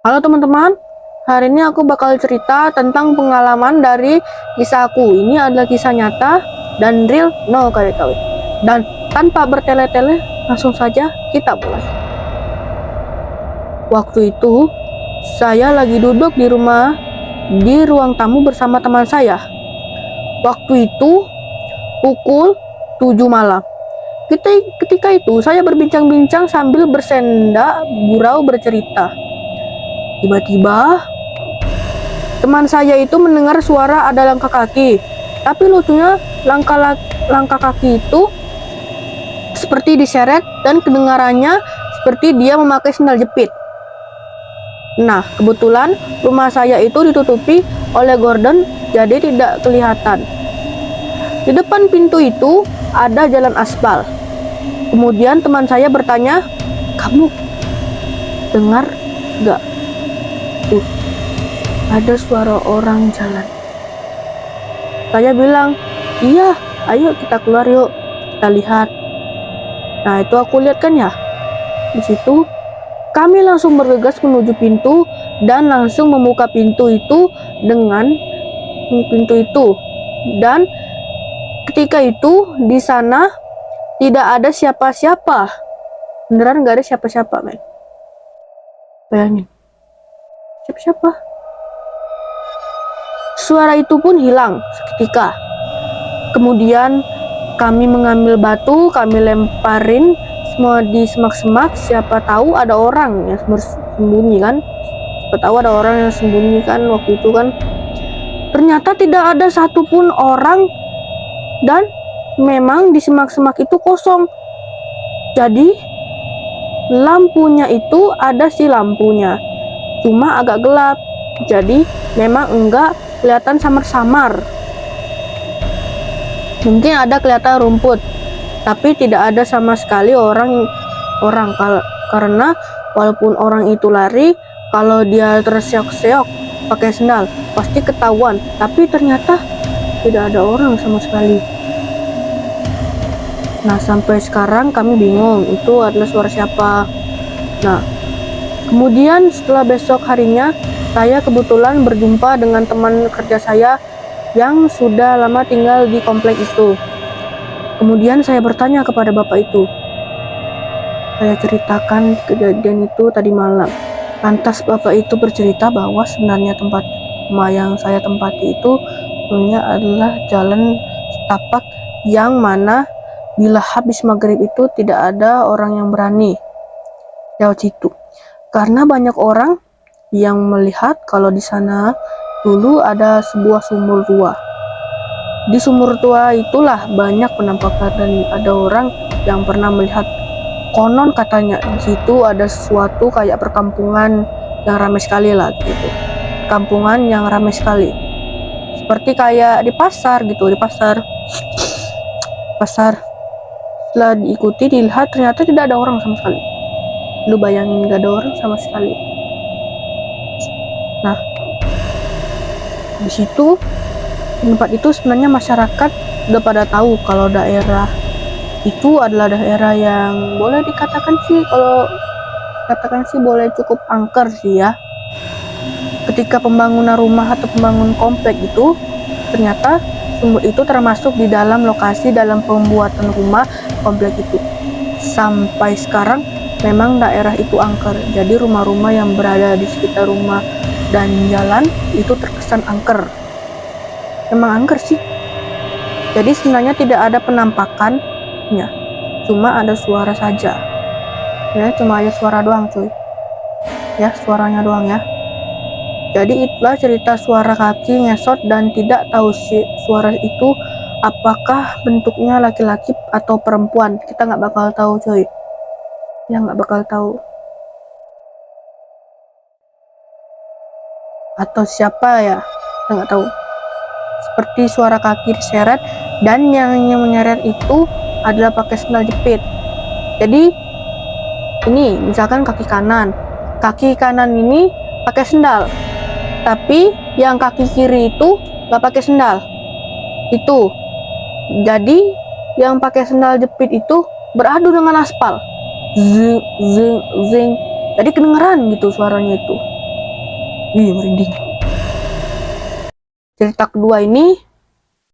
Halo teman-teman, hari ini aku bakal cerita tentang pengalaman dari kisah aku. Ini adalah kisah nyata dan real, no kali-kali. Dan tanpa bertele-tele, langsung saja kita mulai. Waktu itu, saya lagi duduk di ruang tamu bersama teman saya. Waktu itu, pukul 7 malam. Ketika itu, saya berbincang-bincang sambil bersenda gurau bercerita. Tiba-tiba, teman saya itu mendengar suara ada langkah kaki. Tapi lucunya, langkah kaki itu seperti diseret dan kedengarannya seperti dia memakai sendal jepit. Nah, kebetulan rumah saya itu ditutupi oleh gorden, jadi tidak kelihatan. Di depan pintu itu ada jalan aspal. Kemudian teman saya bertanya, "Kamu dengar gak? Ada suara orang jalan." Saya bilang, "Iya, ayo kita keluar yuk, kita lihat." Nah, itu aku lihat kan ya. Di situ kami langsung bergegas menuju pintu dan langsung membuka pintu itu. Dan ketika itu di sana tidak ada siapa-siapa. Beneran gak ada siapa-siapa, men. Bayangin. Siapa-siapa? Suara itu pun hilang seketika. Kemudian kami mengambil batu, kami lemparin semua di semak-semak. Siapa tahu ada orang yang bersembunyi kan. Siapa tahu ada orang yang sembunyi kan waktu itu kan. Ternyata tidak ada satupun orang dan memang di semak-semak itu kosong. Jadi lampunya itu ada sih lampunya, cuma agak gelap. Jadi memang enggak kelihatan samar-samar. Mungkin ada kelihatan rumput, tapi tidak ada sama sekali orang karena walaupun orang itu lari, kalau dia terseok-seok pakai sendal pasti ketahuan, tapi ternyata tidak ada orang sama sekali. Nah, sampai sekarang kami bingung itu adalah suara siapa. Nah, kemudian setelah besok harinya, saya kebetulan berjumpa dengan teman kerja saya yang sudah lama tinggal di komplek itu. Kemudian saya bertanya kepada bapak itu. Saya ceritakan kejadian itu tadi malam. Lantas bapak itu bercerita bahwa sebenarnya tempat rumah yang saya tempati itu sebenarnya adalah jalan setapak yang mana bila habis maghrib itu tidak ada orang yang berani lewat situ. Karena banyak orang yang melihat kalau di sana dulu ada sebuah sumur tua. Di sumur tua itulah banyak penampakan dan ada orang yang pernah melihat. Konon katanya di situ ada sesuatu kayak perkampungan yang ramai sekali lah gitu. Kampungan yang ramai sekali. Seperti kayak di pasar gitu, di pasar. Setelah diikuti, dilihat ternyata tidak ada orang sama sekali. Lu bayangin gak ada orang sama sekali. Nah, di situ tempat itu sebenarnya masyarakat udah pada tahu kalau daerah itu adalah daerah yang boleh dikatakan sih boleh cukup angker sih ya. Ketika pembangunan rumah atau pembangunan komplek itu, ternyata sumur itu termasuk di dalam lokasi dalam pembuatan rumah komplek itu. Sampai sekarang memang daerah itu angker. Jadi rumah-rumah yang berada di sekitar rumah dan jalan itu terkesan angker. Memang angker sih. Jadi sebenarnya tidak ada penampakannya, cuma ada suara saja. Ya, cuma ada suara doang cuy. Ya, suaranya doang ya. Jadi itulah cerita suara kaki ngesot dan tidak tahu sih suara itu apakah bentuknya laki-laki atau perempuan. Kita nggak bakal tahu cuy. Ya, nggak bakal tahu. Atau siapa ya, kita nggak tahu. Seperti suara kaki diseret dan yang menyeret itu adalah pakai sendal jepit. Jadi ini misalkan kaki kanan ini pakai sendal, tapi yang kaki kiri itu nggak pakai sendal. Itu jadi yang pakai sendal jepit itu beradu dengan aspal, zing zing zing. Jadi kedengeran gitu suaranya itu. Ih, merinding. Cerita kedua ini